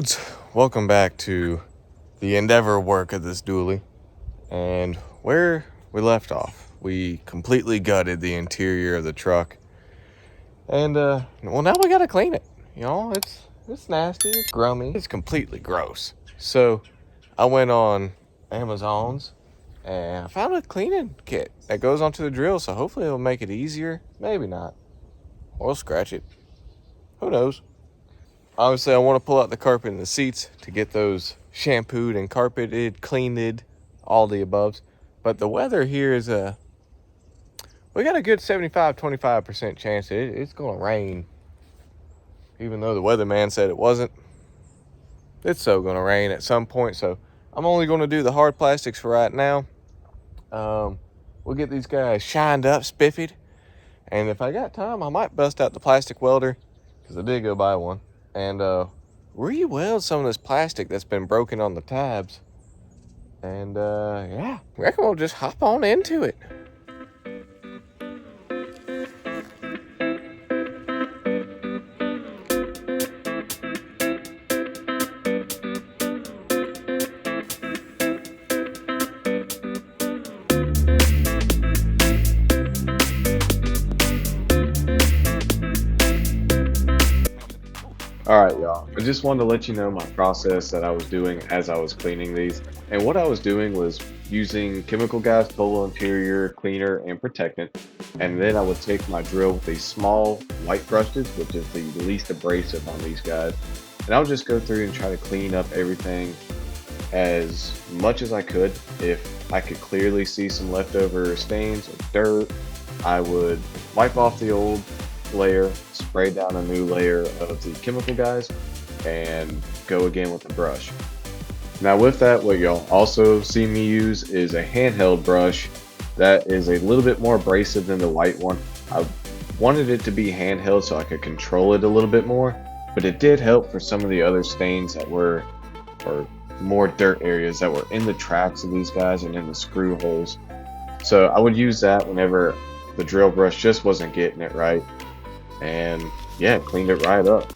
dudes, welcome back to the endeavor work of this dually. And where we left off, we completely gutted the interior of the truck, and well, now we gotta clean it. You know, it's nasty, it's grummy, it's completely gross. So I went on Amazon's and I found a cleaning kit that goes onto the drill, so hopefully it'll make it easier. Maybe not, or we'll scratch it, who knows. Obviously, I want to pull out the carpet and the seats to get those shampooed and carpeted, cleaned, all the aboves. But the weather here is we got a good 75-25% chance it's going to rain. Even though the weatherman said it wasn't, it's so going to rain at some point. So I'm only going to do the hard plastics for right now. We'll get these guys shined up, spiffied. And if I got time, I might bust out the plastic welder, because I did go buy one. And re-weld some of this plastic that's been broken on the tabs. And yeah, I reckon we'll just hop on into it. All right, y'all. I just wanted to let you know my process that I was doing as I was cleaning these. And what I was doing was using Chemical Guys Total Interior Cleaner and Protectant. And then I would take my drill with these small white brushes, which is the least abrasive on these guys. And I would just go through and try to clean up everything as much as I could. If I could clearly see some leftover stains or dirt, I would wipe off the old layer, spray down a new layer of the Chemical Guys, and go again with the brush. Now with that, what y'all also see me use is a handheld brush that is a little bit more abrasive than the white one. I wanted it to be handheld so I could control it a little bit more, but it did help for some of the other stains that were, or more dirt areas that were in the tracks of these guys and in the screw holes. So I would use that whenever the drill brush just wasn't getting it right. And yeah, cleaned it right up.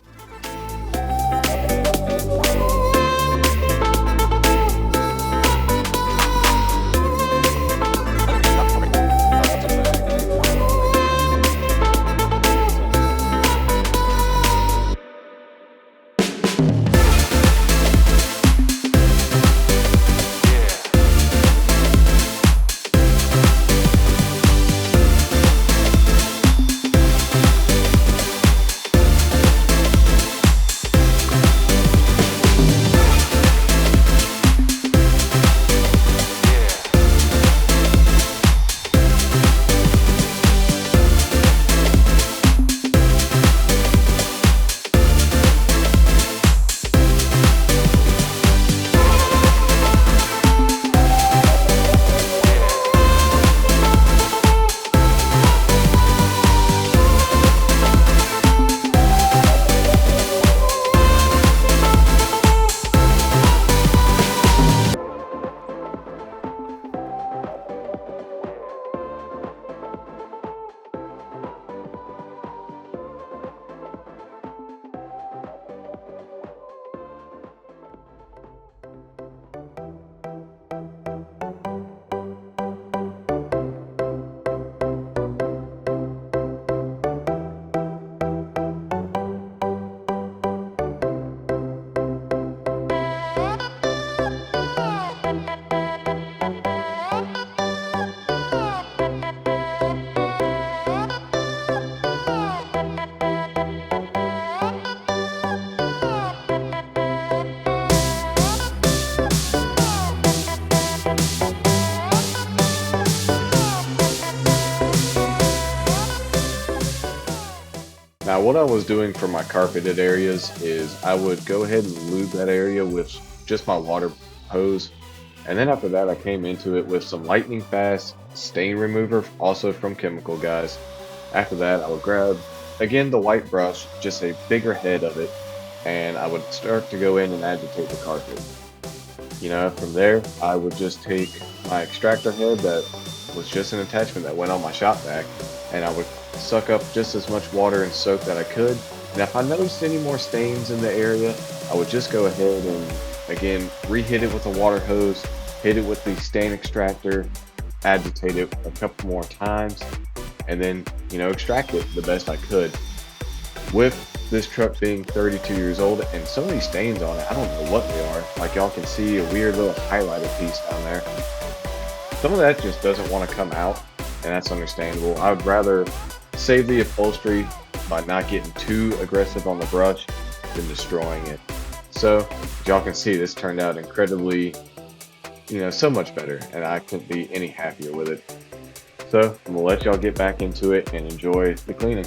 Now what I was doing for my carpeted areas is I would go ahead and lube that area with just my water hose. And then after that I came into it with some lightning fast stain remover, also from Chemical Guys. After that I would grab, again, the white brush, just a bigger head of it, and I would start to go in and agitate the carpet. You know, from there I would just take my extractor head that was just an attachment that went on my shop vac, and I would suck up just as much water and soap that I could. And if I noticed any more stains in the area, I would just go ahead and again re-hit it with a water hose, hit it with the stain extractor, agitate it a couple more times, and then extract it the best I could. With this truck being 32 years old and so many stains on it, I don't know what they are. Like y'all can see a weird little highlighted piece down there. Some of that just doesn't want to come out, and that's understandable. I would rather save the upholstery by not getting too aggressive on the brush than destroying it. So as y'all can see, this turned out incredibly, so much better, and I couldn't be any happier with it. So I'm gonna let y'all get back into it and enjoy the cleaning.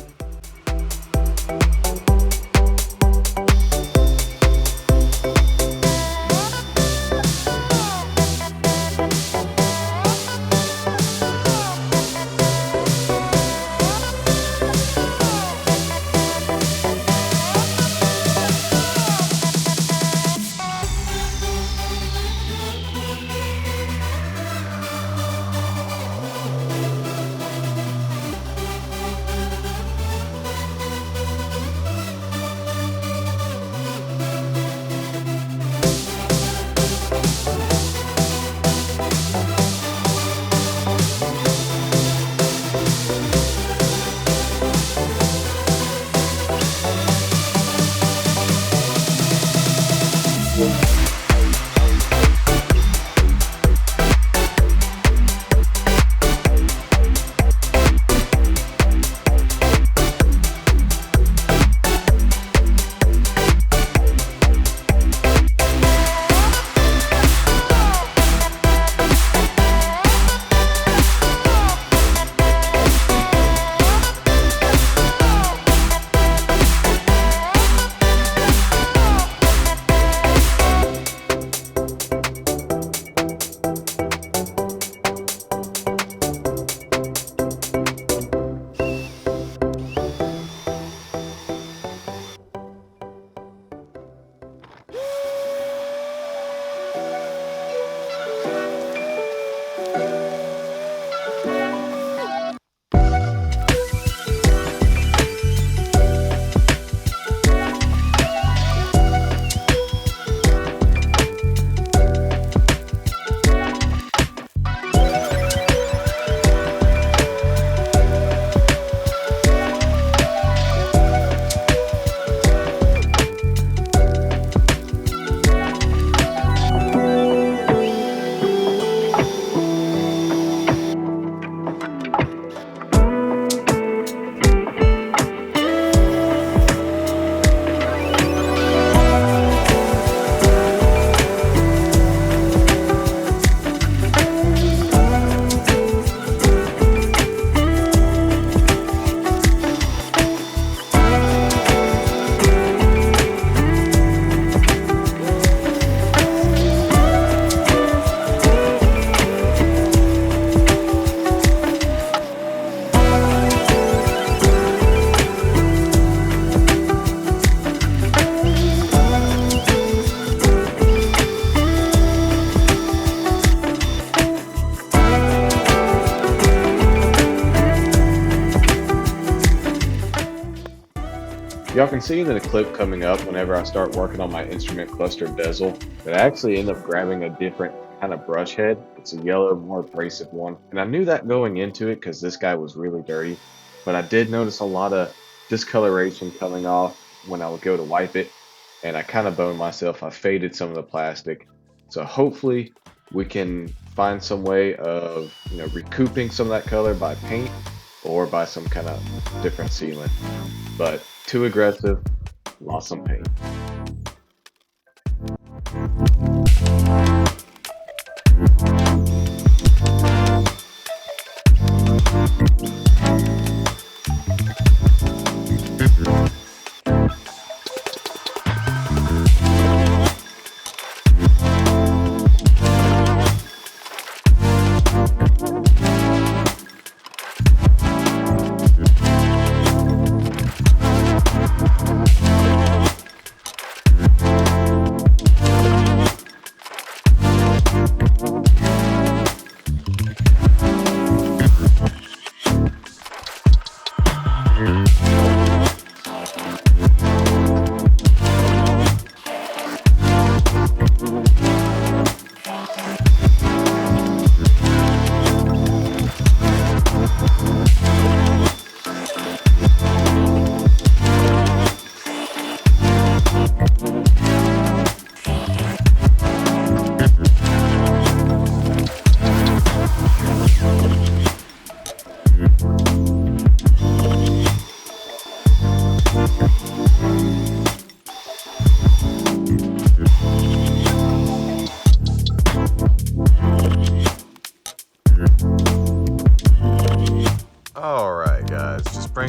Y'all can see in the clip coming up whenever I start working on my instrument cluster bezel that I actually end up grabbing a different kind of brush head. It's a yellow, more abrasive one. And I knew that going into it because this guy was really dirty. But I did notice a lot of discoloration coming off when I would go to wipe it. And I kind of boned myself. I faded some of the plastic. So hopefully we can find some way of recouping some of that color by paint or by some kind of different sealant. But too aggressive, lost some paint.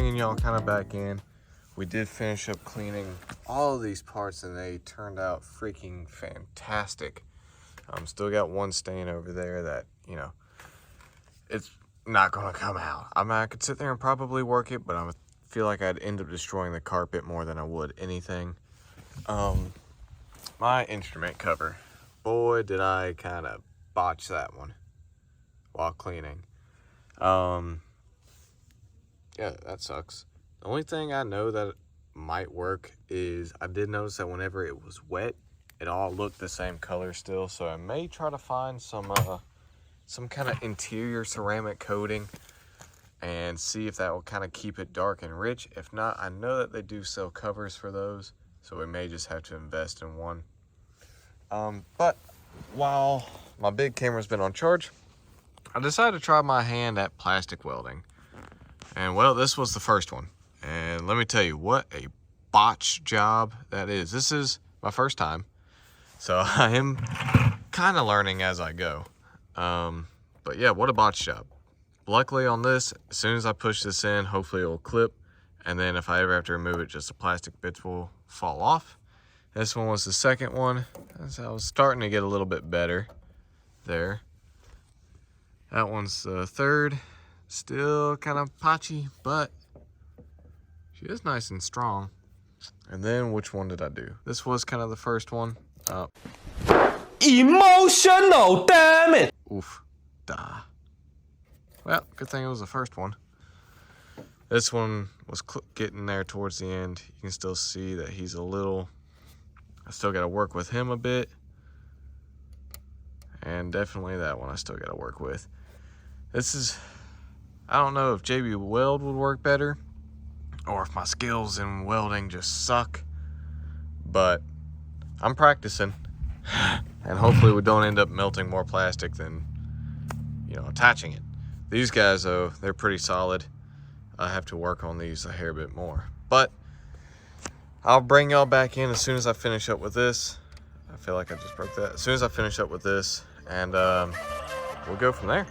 bringing y'all kind of back in. We did finish up cleaning all of these parts and they turned out freaking fantastic. Still got one stain over there that, you know, it's not gonna come out. I mean, I could sit there and probably work it, but I feel like I'd end up destroying the carpet more than I would anything. My instrument cover, boy, did I kind of botch that one while cleaning. Yeah, that sucks. The only thing I know that might work is I did notice that whenever it was wet, it all looked the same color still. So I may try to find some kind of interior ceramic coating and see if that will kind of keep it dark and rich. If not, I know that they do sell covers for those, so we may just have to invest in one. But while my big camera's been on charge, I decided to try my hand at plastic welding. And well, this was the first one. And let me tell you what a botch job that is. This is my first time, so I am kind of learning as I go. But yeah, what a botch job. Luckily on this, as soon as I push this in, hopefully it will clip. And then if I ever have to remove it, just the plastic bits will fall off. This one was the second one. So I was starting to get a little bit better there. That one's the third. Still kind of patchy, but she is nice and strong. And then which one did I do? This was kind of the first one. Emotional, damn it! Oof. Duh. Well, good thing it was the first one. This one was getting there towards the end. You can still see that he's a little... I still got to work with him a bit. And definitely that one I still got to work with. This is... I don't know if JB Weld would work better, or if my skills in welding just suck, but I'm practicing. And hopefully we don't end up melting more plastic than, you know, attaching it. These guys, though, they're pretty solid. I have to work on these a hair bit more. But I'll bring y'all back in as soon as I finish up with this. I feel like I just broke that. As soon as I finish up with this, and we'll go from there.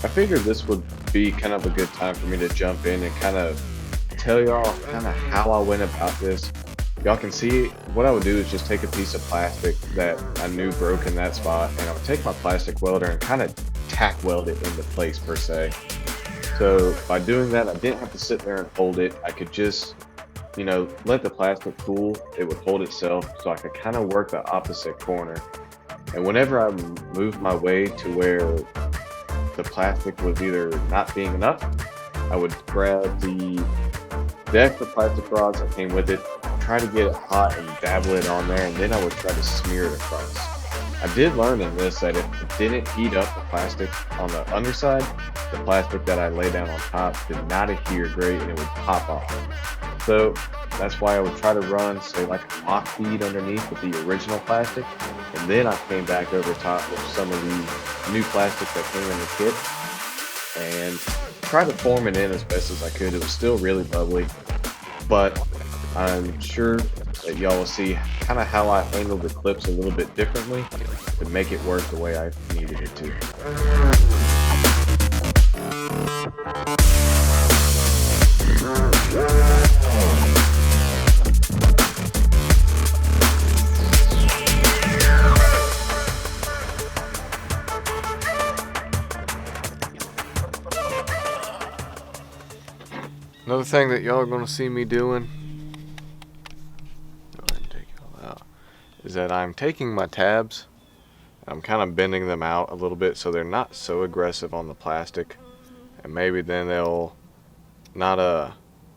I figured this would be kind of a good time for me to jump in and kind of tell y'all kind of how I went about this. Y'all can see what I would do is just take a piece of plastic that I knew broke in that spot, and I would take my plastic welder and kind of tack weld it into place per se. So by doing that, I didn't have to sit there and hold it. I could just, you know, let the plastic cool. It would hold itself, so I could kind of work the opposite corner. And whenever I moved my way to where the plastic was either not being enough, I would grab the extra plastic rods that came with it, try to get it hot and dabble it on there, and then I would try to smear it across. I did learn in this that if it didn't heat up the plastic on the underside, the plastic that I lay down on top did not adhere great and it would pop off. So that's why I would try to run, say, like a mock feed underneath with the original plastic, and then I came back over top with some of the new plastic that came in the kit and tried to form it in as best as I could. It was still really bubbly, but I'm sure that y'all will see kind of how I handled the clips a little bit differently to make it work the way I needed it to. Another thing that y'all are gonna see me doing, go ahead and take it all out, is that I'm taking my tabs, I'm kind of bending them out a little bit so they're not so aggressive on the plastic, and maybe then they'll not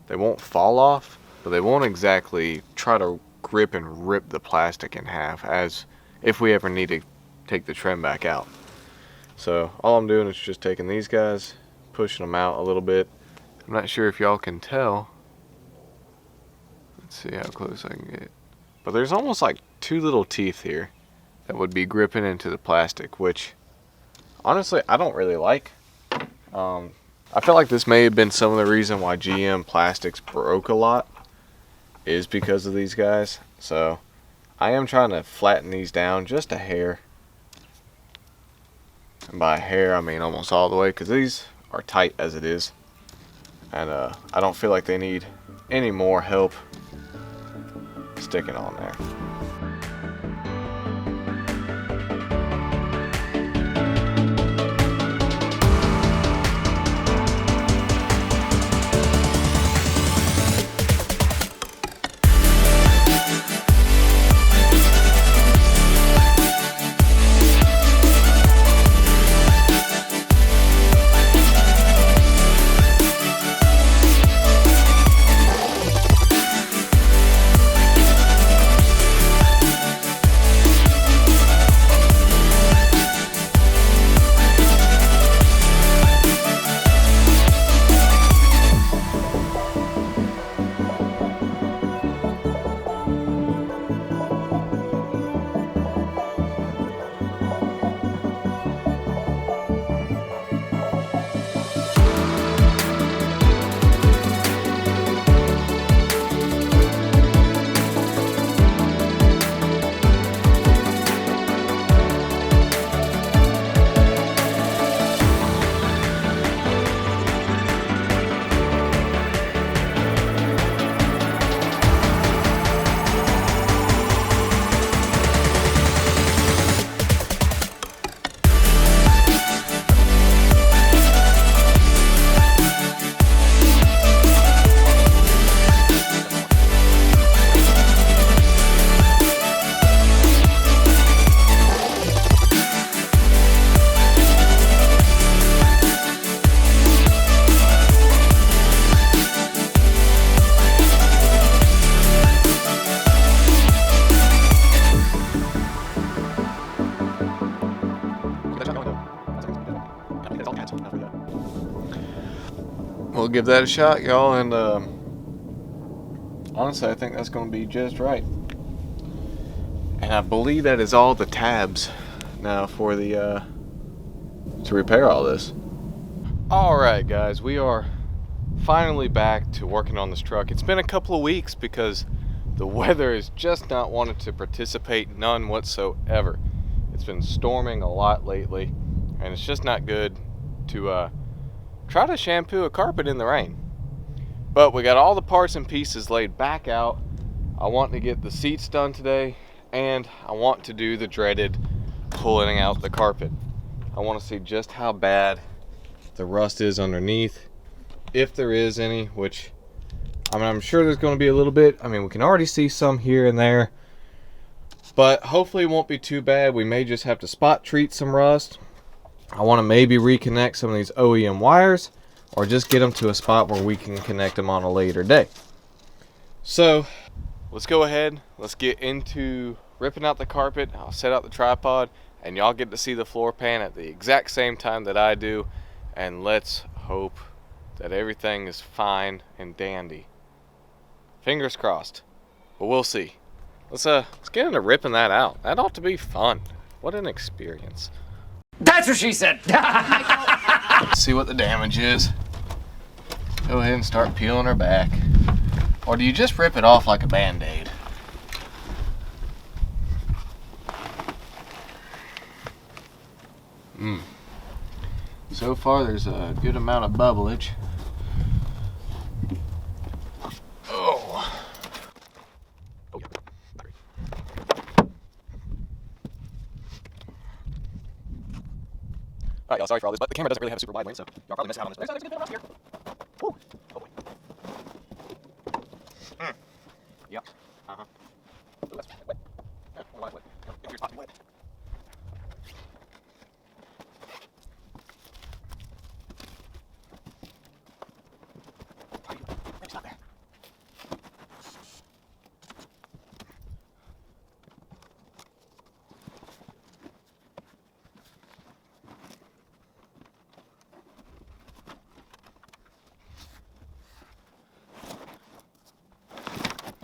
they won't fall off, but they won't exactly try to grip and rip the plastic in half, as if we ever need to take the trim back out. So all I'm doing is just taking these guys, pushing them out a little bit. I'm not sure if y'all can tell. Let's see how close I can get. But there's almost like two little teeth here that would be gripping into the plastic, which honestly I don't really like. I feel like this may have been some of the reason why GM plastics broke a lot, is because of these guys. So I am trying to flatten these down just a hair. And by a hair I mean almost all the way, because these are tight as it is. And I don't feel like they need any more help sticking on there. We'll give that a shot, y'all, and honestly I think that's going to be just right. And I believe that is all the tabs now for the to repair all this. Alright guys, we are finally back to working on this truck. It's been a couple of weeks because the weather has just not wanted to participate, none whatsoever. It's been storming a lot lately, and it's just not good to try to shampoo a carpet in the rain. But we got all the parts and pieces laid back out. I want to get the seats done today, and I want to do the dreaded pulling out the carpet. I want to see just how bad the rust is underneath, if there is any, which I mean, I'm sure there's going to be a little bit. I mean, we can already see some here and there, but hopefully it won't be too bad. We may just have to spot treat some rust. I want to maybe reconnect some of these OEM wires, or just get them to a spot where we can connect them on a later day. So let's go ahead, let's get into ripping out the carpet. I'll set out the tripod, and y'all get to see the floor pan at the exact same time that I do, and let's hope that everything is fine and dandy. Fingers crossed, but we'll see. Let's get into ripping that out. That ought to be fun. What an experience. That's what she said. Let's see what the damage is. Go ahead and start peeling her back. Or do you just rip it off like a band-aid? So far there's a good amount of bubblage. Oh. Alright, y'all, sorry for all this, but the camera doesn't really have a super wide lens, so y'all probably miss out on this. There's a good bit of rust here. Woo. Oh boy. Yep. Uh-huh.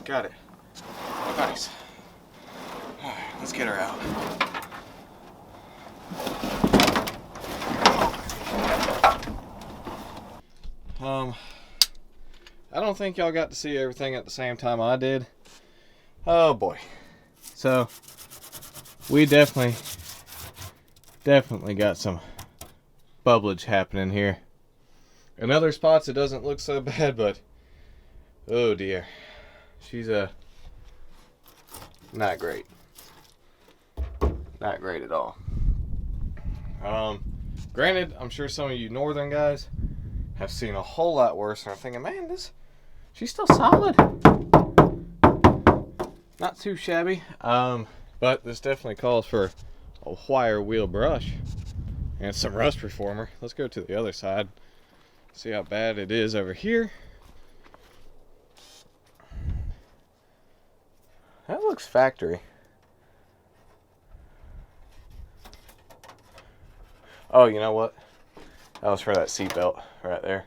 Got it. Nice. Alright, let's get her out. I don't think y'all got to see everything at the same time I did. Oh boy. So, we definitely got some bubblage happening here. In other spots it doesn't look so bad, but oh dear. She's not great. Not great at all. Granted, I'm sure some of you northern guys have seen a whole lot worse, and I'm thinking, man, she's still solid. Not too shabby. But this definitely calls for a wire wheel brush and some rust reformer. Let's go to the other side. See how bad it is over here. That looks factory. Oh, you know what? That was for that seatbelt right there.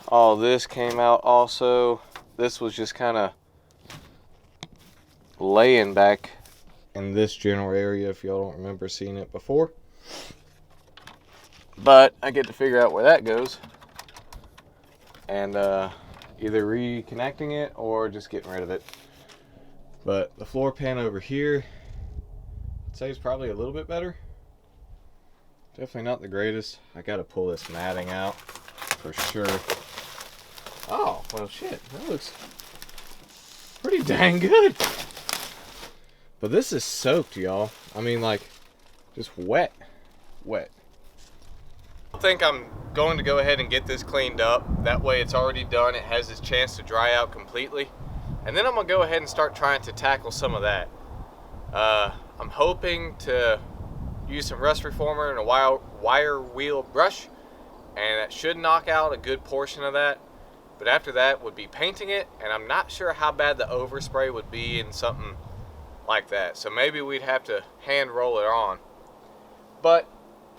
All this came out also. This was just kind of laying back in this general area, if y'all don't remember seeing it before. But I get to figure out where that goes. And either reconnecting it or just getting rid of it. But the floor pan over here, I'd say it's probably a little bit better. Definitely not the greatest. I gotta pull this matting out for sure. Oh, well shit, that looks pretty dang good. But this is soaked, y'all. I mean, like, just wet. I think I'm going to go ahead and get this cleaned up. That way it's already done. It has its chance to dry out completely. And then I'm going to go ahead and start trying to tackle some of that. I'm hoping to use some rust reformer and a wire wheel brush. And that should knock out a good portion of that. But after that would be painting it. And I'm not sure how bad the overspray would be in something like that. So maybe we'd have to hand roll it on. But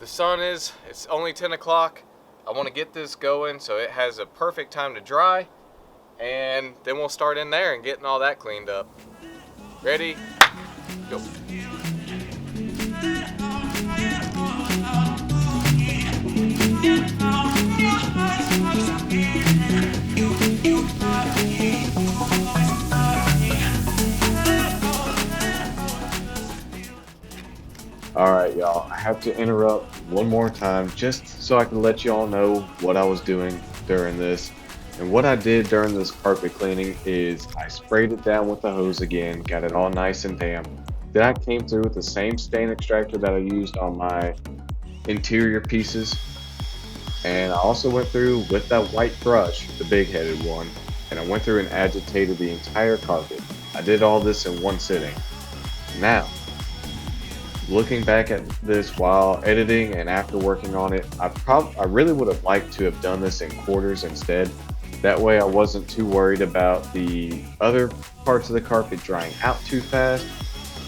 the sun it's only 10 o'clock. I want to get this going so it has a perfect time to dry. And then we'll start in there and getting all that cleaned up. Ready? Go. Alright, y'all, I have to interrupt one more time just so I can let y'all know what I was doing during this. And what I did during this carpet cleaning is I sprayed it down with the hose again, got it all nice and damp. Then I came through with the same stain extractor that I used on my interior pieces. And I also went through with that white brush, the big-headed one, and I went through and agitated the entire carpet. I did all this in one sitting. Now, looking back at this while editing and after working on it, I really would have liked to have done this in quarters instead. That way I wasn't too worried about the other parts of the carpet drying out too fast.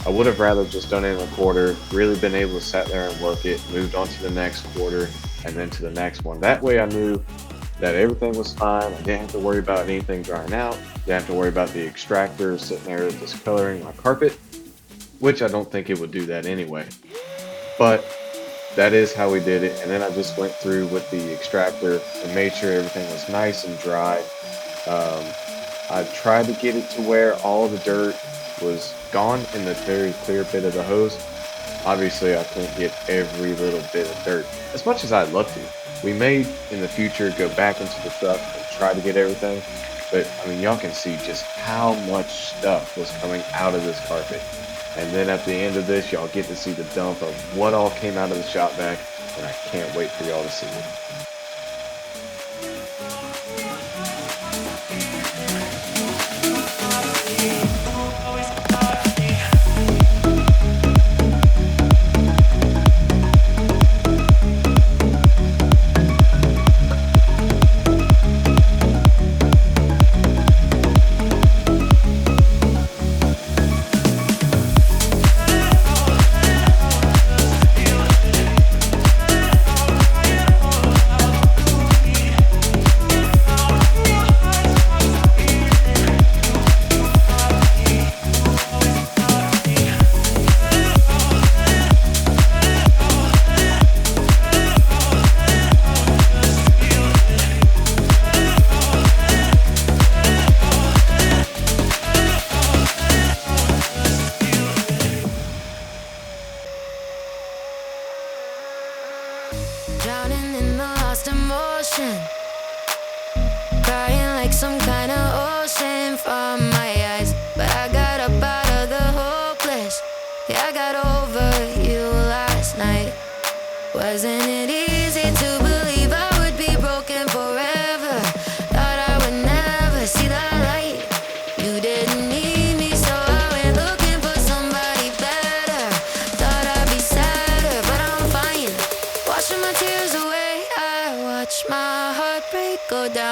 I would have rather just done it in a quarter, really been able to sit there and work it, moved on to the next quarter, and then to the next one. That way I knew that everything was fine. I didn't have to worry about anything drying out. Didn't have to worry about the extractor sitting there discoloring my carpet, which I don't think it would do that anyway. But that is how we did it. And then I just went through with the extractor and made sure everything was nice and dry. I tried to get it to where all the dirt was gone in the very clear bit of the hose. Obviously I couldn't get every little bit of dirt, as much as I'd love to. We may in the future go back into the truck and try to get everything, but I mean, y'all can see just how much stuff was coming out of this carpet. And then at the end of this, y'all get to see the dump of what all came out of the shop vac, and I can't wait for y'all to see it.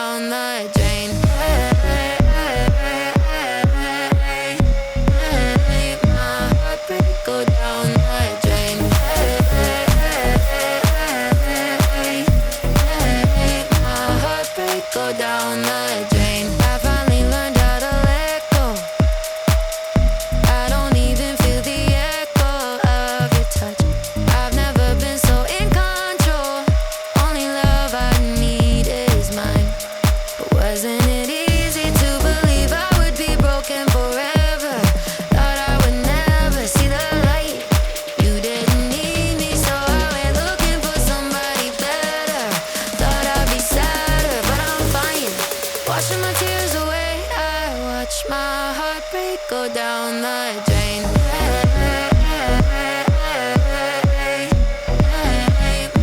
down the drain. My heartbreak go down the drain. My heartbreak go down the drain. I finally learned how to let go. I don't even feel the echo of your touch. I've never been so in control. Only love I need is mine. But wasn't it easy to believe I would be broken forever? Thought I would never see the light. You didn't need me, so I went looking for somebody better. Thought I'd be sadder, but I'm fine. Washing my tears away, I watch my heartbreak go down the drain.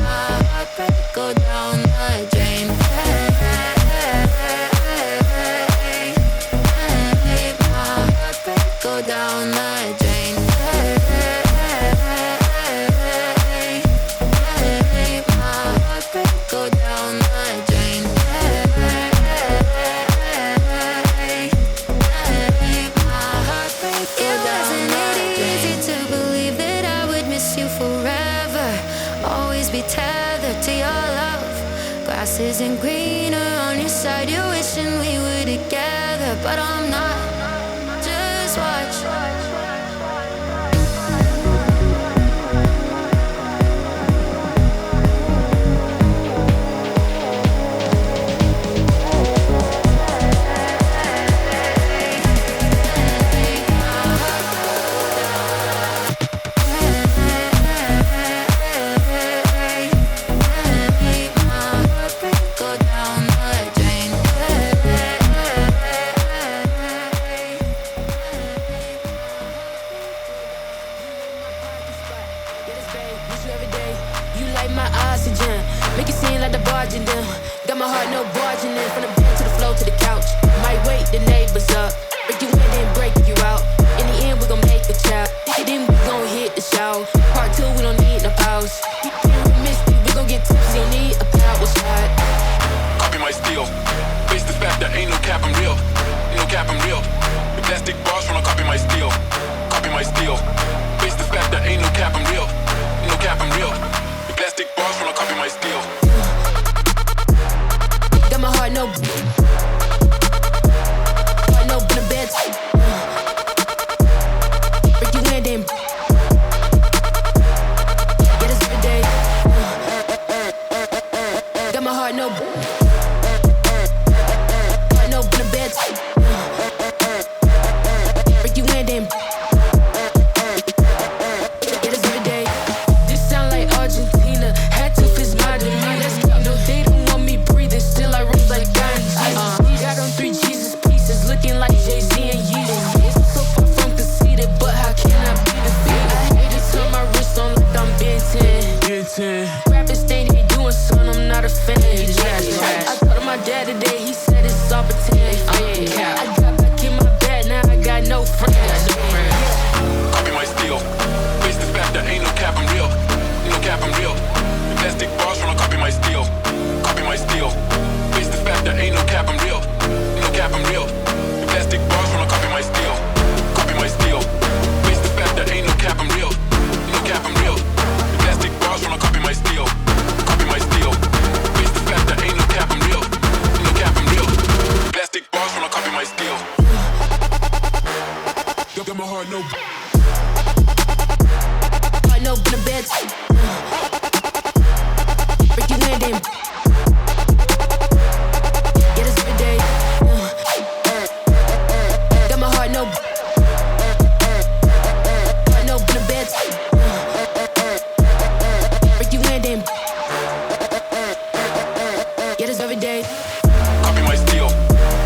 My heartbreak go down the drain. My heartbreak go down the drain. My heartbreak go down the drain. Always be tethered to your love. Grass isn't greener on your side. You're wishing we were together, but I'm not. Just watch. Make it seem like the barging them. Got my heart no barging in. From the bed to the floor to the couch. Might wake the neighbors up. Break you in then break you out. In the end we gon' make a child. Then we gon' hit the show. Part 2 we don't need no pause. We miss it, we gon' get tipsy. Don't need a power shot. Copy my steel. Face the fact that ain't no cap, I'm real. Ain't no cap, I'm real. The plastic bars when I copy my steel. Copy my steel. Face the fact that ain't no cap, I'm real. Ain't no cap, I'm real. The plastic bars when I copy my steel. Got my heart no in the bed. Break you in then. Get us every day. Got my heart no in the bed. Break you in then. Get us every day. This sound like Argentina. Had to fist my demeanor. No, they don't want me breathing. Still I rip like God and Jesus. Got on 3 Jesus pieces, looking like Jay-Z and Yeezy. So far from conceited, but how can I be defeated? I hate to turn my wrist on like I'm Ben 10. Rapping stain, he doing son, I'm not a fan. He trash. I talked to my dad today, he said it's all pretend. I got back in my bed, now I got no friends. Copy my steel. Face the fact that ain't no cap, I'm real. Ain't no cap, I'm real. The plastic bars when I copy my steel. Copy my steel. Face the fact that ain't no cap, I'm real. Ain't no cap, I'm real. The plastic bars when I copy my steel. Copy my steel. Face the fact that ain't no cap, I'm real. Ain't no cap, I'm real. The plastic bars when I copy my steel. Copy my steel. Face the fact that ain't no cap, I'm real. Ain't no cap, I'm real. The plastic bars when I copy my steel. Got my heart no. Heart no in the bed. Break you in then. Get us every day. Got my heart no in the bed. Break you in then. Get us every day. Copy my steel.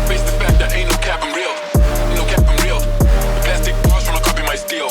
Face the fact that ain't no cap, I'm real. Ain't no cap, I'm real. The plastic bars when I copy my steel.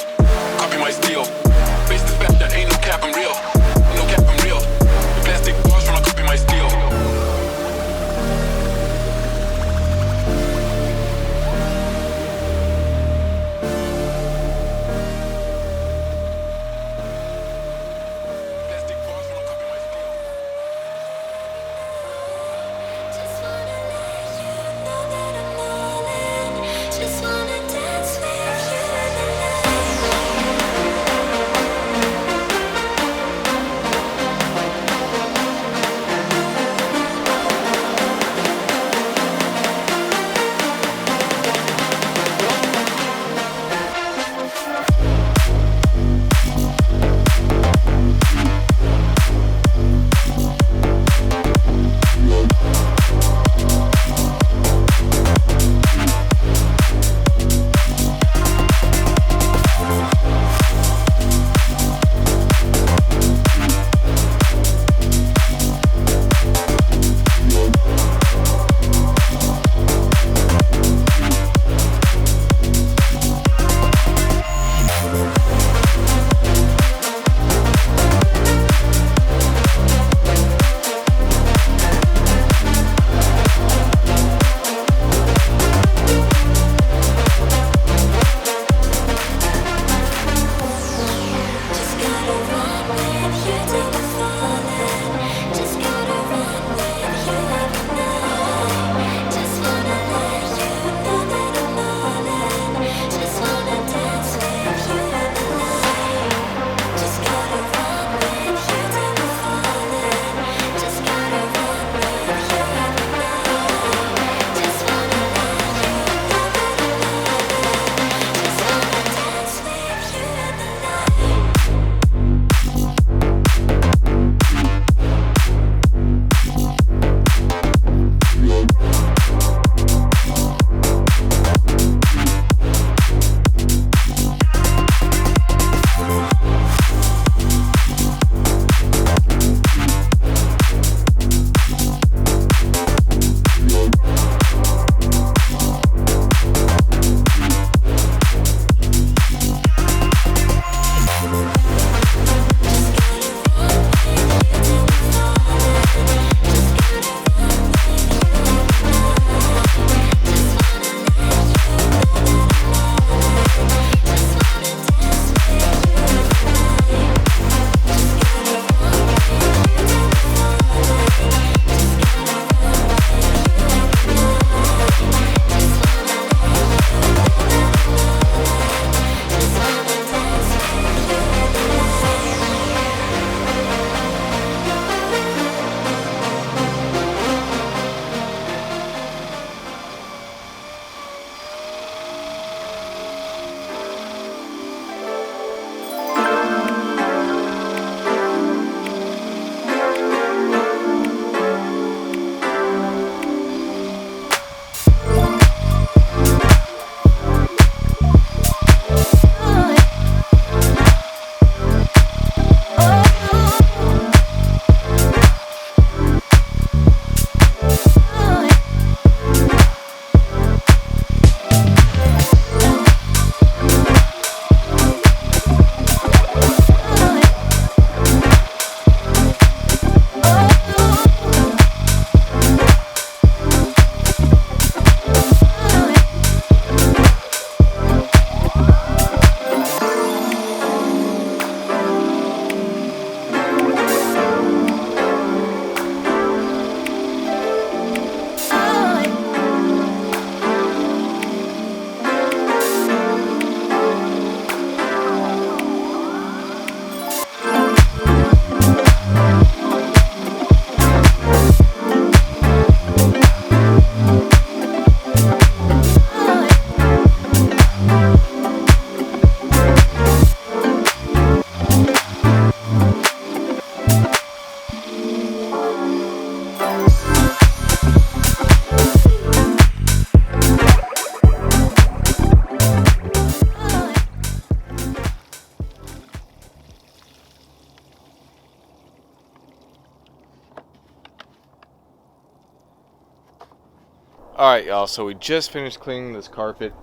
Alright y'all, so we just finished cleaning this carpet.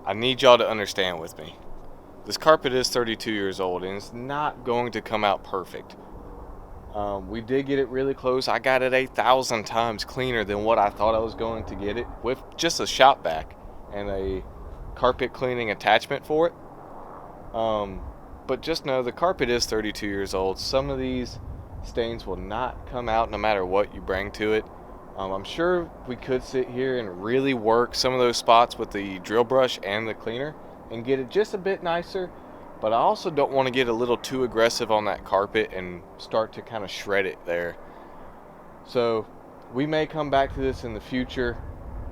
I need y'all to understand with me. This carpet is 32 years old and it's not going to come out perfect. We did get it really close. I got it 1,000 times cleaner than what I thought I was going to get it, with just a shop vac and a carpet cleaning attachment for it. But just know the carpet is 32 years old. Some of these stains will not come out no matter what you bring to it. I'm sure we could sit here and really work some of those spots with the drill brush and the cleaner and get it just a bit nicer, but I also don't want to get a little too aggressive on that carpet and start to kind of shred it there. So we may come back to this in the future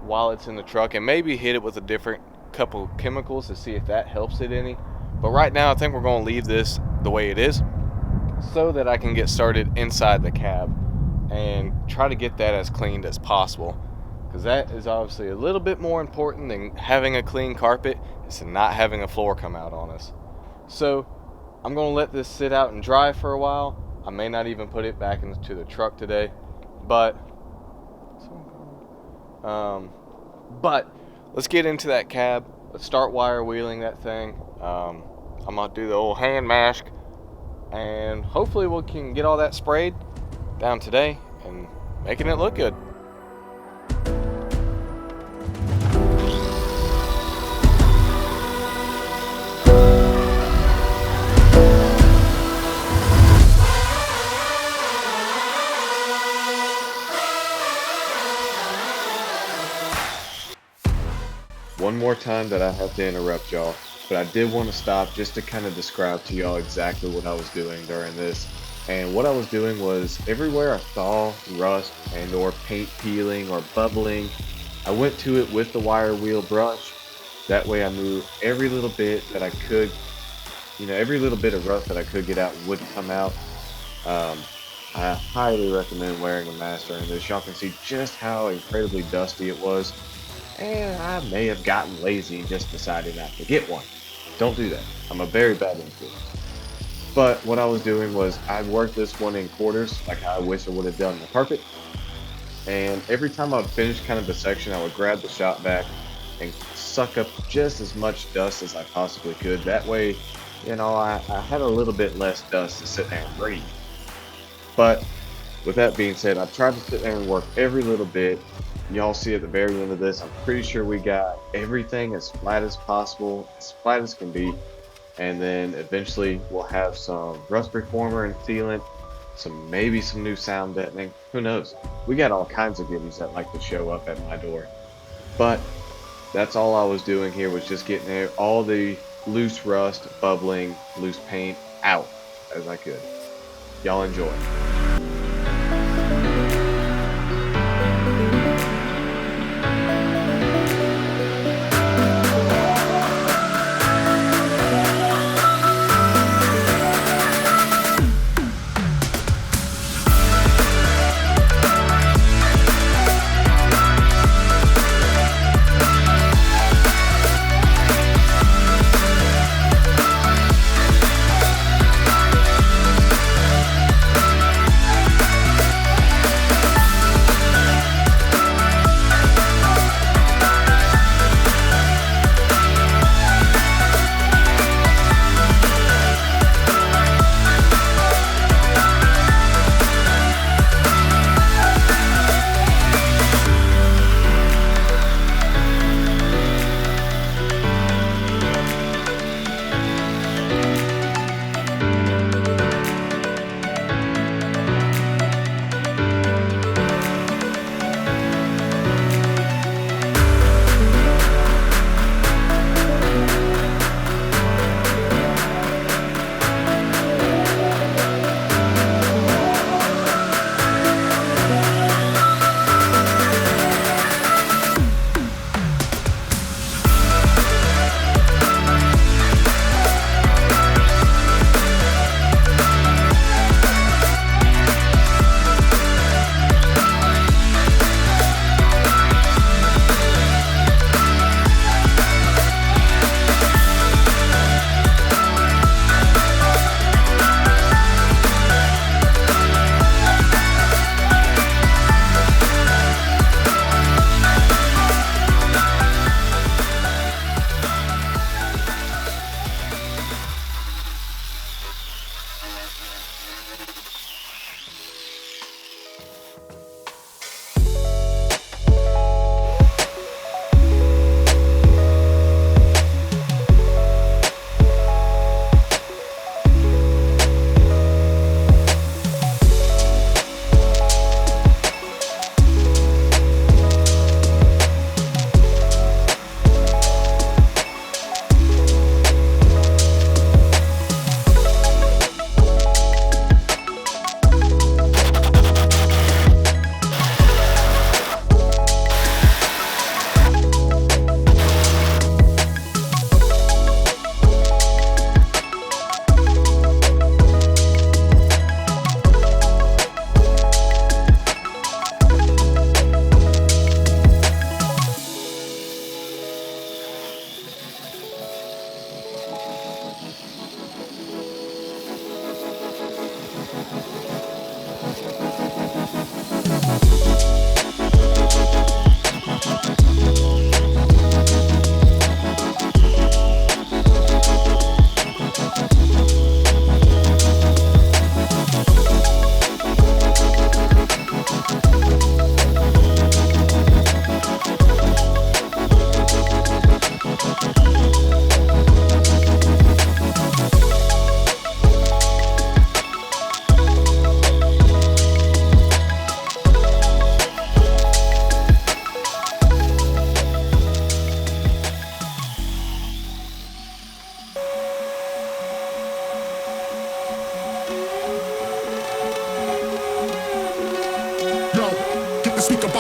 while it's in the truck and maybe hit it with a different couple chemicals to see if that helps it any. But right now I think we're going to leave this the way it is so that I can get started inside the cab and try to get that as cleaned as possible, because that is obviously a little bit more important than having a clean carpet, is to not having a floor come out on us. So I'm going to let this sit out and dry for a while. I may not even put it back into the truck today, but let's get into that cab. Let's start wire wheeling that thing. I'm going to do the old hand mask, and hopefully we can get all that sprayed down today and making it look good. One more time that I have to interrupt y'all, but I did want to stop just to kind of describe to y'all exactly what I was doing during this. And what I was doing was, everywhere I saw rust and or paint peeling or bubbling, I went to it with the wire wheel brush. That way I knew every little bit that I could, every little bit of rust that I could get out would come out. I highly recommend wearing a mask during this. Y'all can see just how incredibly dusty it was. And I may have gotten lazy and just decided not to get one. Don't do that. I'm a very bad influence. But what I was doing was, I worked this one in quarters, like how I wish I would have done the carpet. And every time I would finish kind of the section, I would grab the shop vac and suck up just as much dust as I possibly could. That way, I had a little bit less dust to sit there and breathe. But with that being said, I tried to sit there and work every little bit. Y'all see at the very end of this, I'm pretty sure we got everything as flat as possible, as flat as can be. And then eventually we'll have some rust reformer and sealant, maybe some new sound deadening. Who knows? We got all kinds of goodies that like to show up at my door. But that's all I was doing here, was just getting all the loose rust, bubbling, loose paint out as I could. Y'all enjoy.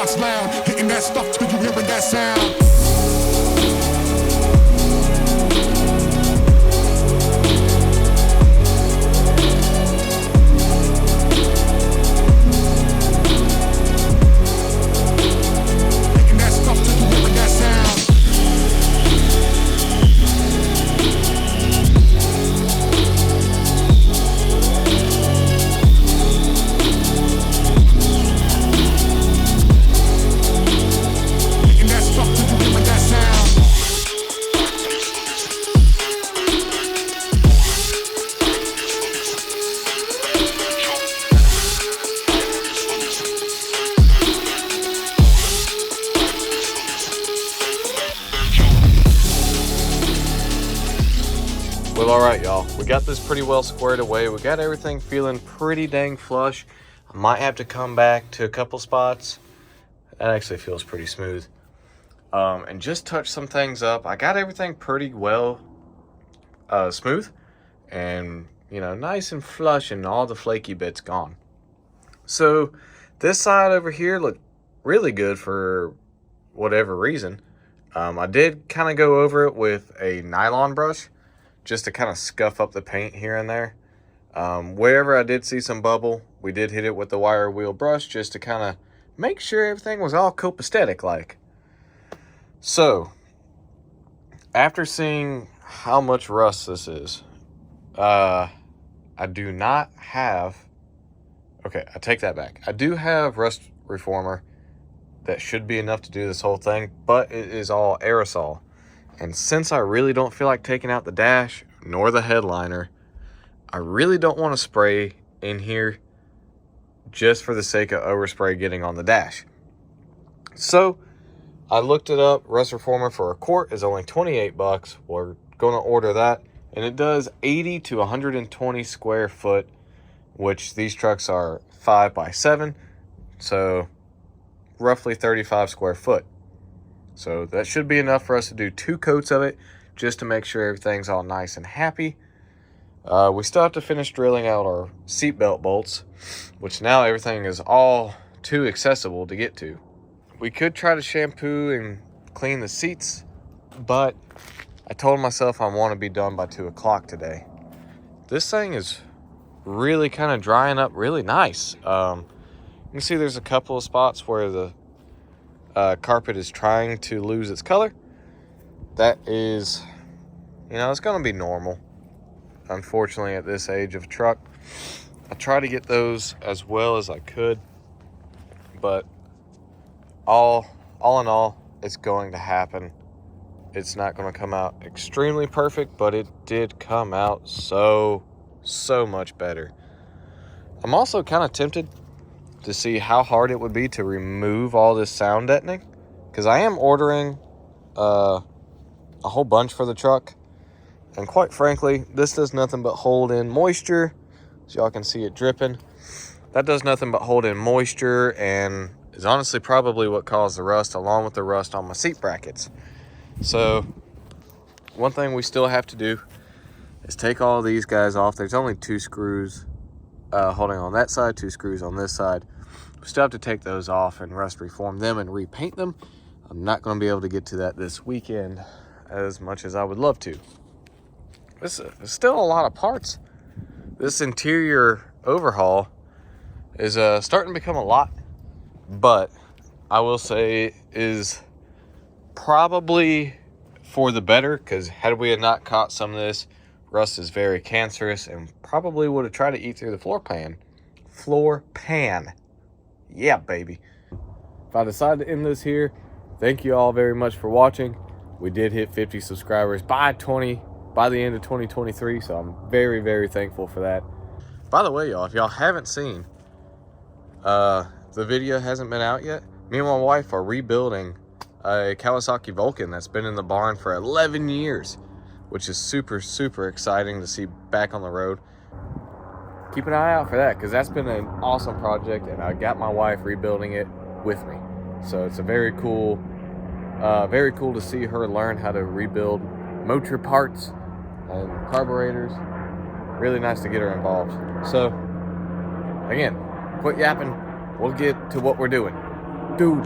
box loud, hitting that stuff till you hearing that sound. Well, alright y'all, we got this pretty well squared away. We got everything feeling pretty dang flush. I might have to come back to a couple spots. That actually feels pretty smooth. And just touch some things up. I got everything pretty well smooth and, you know, nice and flush, and all the flaky bits gone. So this side over here looked really good for whatever reason. I did kind of go over it with a nylon brush just to kind of scuff up the paint here and there. Wherever I did see some bubble, we did hit it with the wire wheel brush just to kind of make sure everything was all copacetic like. So, after seeing how much rust this is, I do not have... Okay, I take that back. I do have rust reformer that should be enough to do this whole thing, but it is all aerosol. And since I really don't feel like taking out the dash nor the headliner, I really don't want to spray in here just for the sake of overspray getting on the dash. So I looked it up. Rust reformer for a quart is only 28 bucks. We're going to order that, and it does 80 to 120 square foot, which these trucks are 5x7, so roughly 35 square foot. So that should be enough for us to do 2 coats of it, just to make sure everything's all nice and happy. We still have to finish drilling out our seatbelt bolts, which now everything is all too accessible to get to. We could try to shampoo and clean the seats, but I told myself I want to be done by 2 o'clock today. This thing is really kind of drying up really nice. You can see there's a couple of spots where the carpet is trying to lose its color. That is, you know, it's going to be normal, unfortunately, at this age of truck. I try to get those as well as I could, but all in all, it's going to happen. It's not going to come out extremely perfect, but it did come out so much better. I'm also kind of tempted to see how hard it would be to remove all this sound deadening, because I am ordering a whole bunch for the truck, and quite frankly, this does nothing but hold in moisture. So y'all can see it dripping. That does nothing but hold in moisture, and is honestly probably what caused the rust, along with the rust on my seat brackets. So one thing we still have to do is take all these guys off. There's only 2 screws holding on that side, 2 screws on this side. We still have to take those off and rust reform them and repaint them. I'm not going to be able to get to that this weekend as much as I would love to. There's still a lot of parts. This interior overhaul is starting to become a lot, but I will say is probably for the better, because had we not caught some of this, rust is very cancerous and probably would have tried to eat through the floor pan. Yeah, baby. If I decide to end this here, thank you all very much for watching. We did hit 50 subscribers by the end of 2023, so I'm very thankful for that. By the way, y'all, if y'all haven't seen, the video hasn't been out yet. Me and my wife are rebuilding a Kawasaki Vulcan that's been in the barn for 11 years, which is super exciting to see back on the road. Keep an eye out for that, because that's been an awesome project, and I got my wife rebuilding it with me. So it's a very cool to see her learn how to rebuild motor parts and carburetors. Really nice to get her involved. So again, quit yapping. We'll get to what we're doing. Dudes.